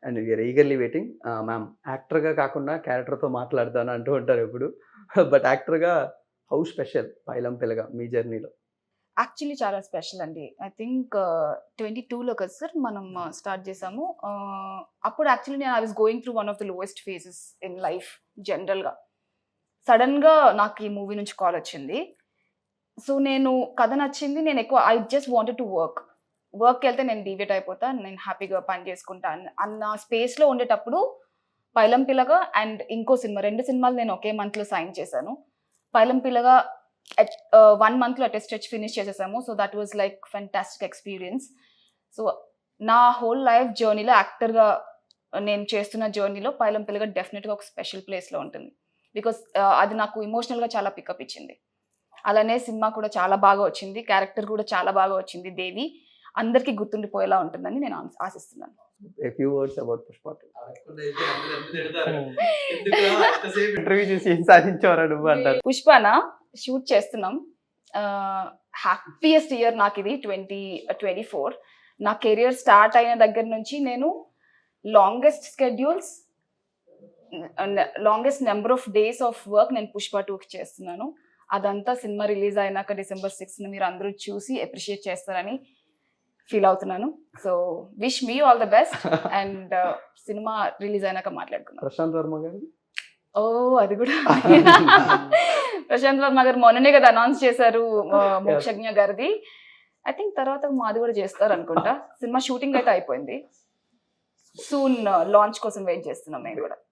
And we are eagerly waiting. Ma'am యాక్టర్‌గా కాకుండా క్యారెక్టర్‌తో మాట్లాడతాను అంటూ ఉంటారు ఎప్పుడు. బట్ యాక్టర్‌గా హౌ స్పెషల్ 'పైలం పిల్లగా' మీ జర్నీలో? యాక్చువల్లీ చాలా స్పెషల్ అండి. ఐ థింక్ 22లో కదా సార్ మనం స్టార్ట్ చేసాము. అప్పుడు యాక్చువల్లీ నేను I was going through one of the lowest phases in life జనరల్‌గా. సడెన్‌గా నాకు ఈ మూవీ నుంచి కాల్ వచ్చింది. సో, నేను కథ నచ్చింది. నేను ఎక్కువ I just wanted to work. వర్క్‌కెళ్తే నేను డీవియేట్ అయిపోతా. నేను హ్యాపీగా పని చేసుకుంటా అన్న స్పేస్‌లో ఉండేటప్పుడు 'పైలం పిల్లగా' అండ్ ఇంకో సినిమా 2 సినిమాలు నేను ఒకే మంత్‌లో సైన్ చేశాను. 'పైలం పిల్లగా' 1 మంత్‌లో అటెస్ట్ స్ట్రెచ్ ఫినిష్ చేసేసాము. So, that was like fantastic experience. So, నా హోల్ లైఫ్ జర్నీలో యాక్టర్‌గా నేను చేస్తున్న జర్నీలో 'పైలం పిల్లగా' డెఫినిట్‌గా ఒక స్పెషల్ ప్లేస్‌లో ఉంటుంది. బికాస్ అది నాకు ఎమోషనల్‌గా చాలా పికప్ ఇచ్చింది. అలానే సినిమా కూడా చాలా బాగా వచ్చింది. క్యారెక్టర్ కూడా చాలా బాగా వచ్చింది 'దేవి'. అందరికి గుర్తుండిపోయేలా ఉంటుందని నేను ఆశిస్తున్నాను. A few words about 'Pushpa 2'. అడగకుండా అయితే అందరూ తిడతారు. ఎందుకురా అంతసేపు ఇంటర్వ్యూ చేసి ఏం సాధించావురా నువ్వు అంటారు. 'పుష్పనా' షూట్ చేస్తున్నాం. హ్యాపీయెస్ట్ ఇయర్ నాకిది 2024. నా కెరియర్ స్టార్ట్ అయిన దగ్గర నుంచి నేను longest schedules longest number of days of work నేను 'పుష్ప 2'కి చేస్తున్నాను. అదంతా సినిమా రిలీజ్ అయినాక డిసెంబర్ 6న మీరు అందరూ చూసి అప్రిషియేట్ చేస్తారని ఫీల్ అవుతున్నాను. So wish me all the best and cinema release అయినాక మాట్లాడుకుందాం. ప్రశాంత్ వర్మ గారు అది కూడా ప్రశాంత్ వర్మ గారు మొన్ననే కదా అనౌన్స్ చేశారు మోక్షజ్ఞ గారిది. ఐ థింక్ తర్వాత మాది కూడా చేస్తారు అనుకుంటా. సినిమా షూటింగ్ అయితే అయిపోయింది. సూన్ లాంచ్ కోసం వెయిట్ చేస్తున్నాం మేము కూడా.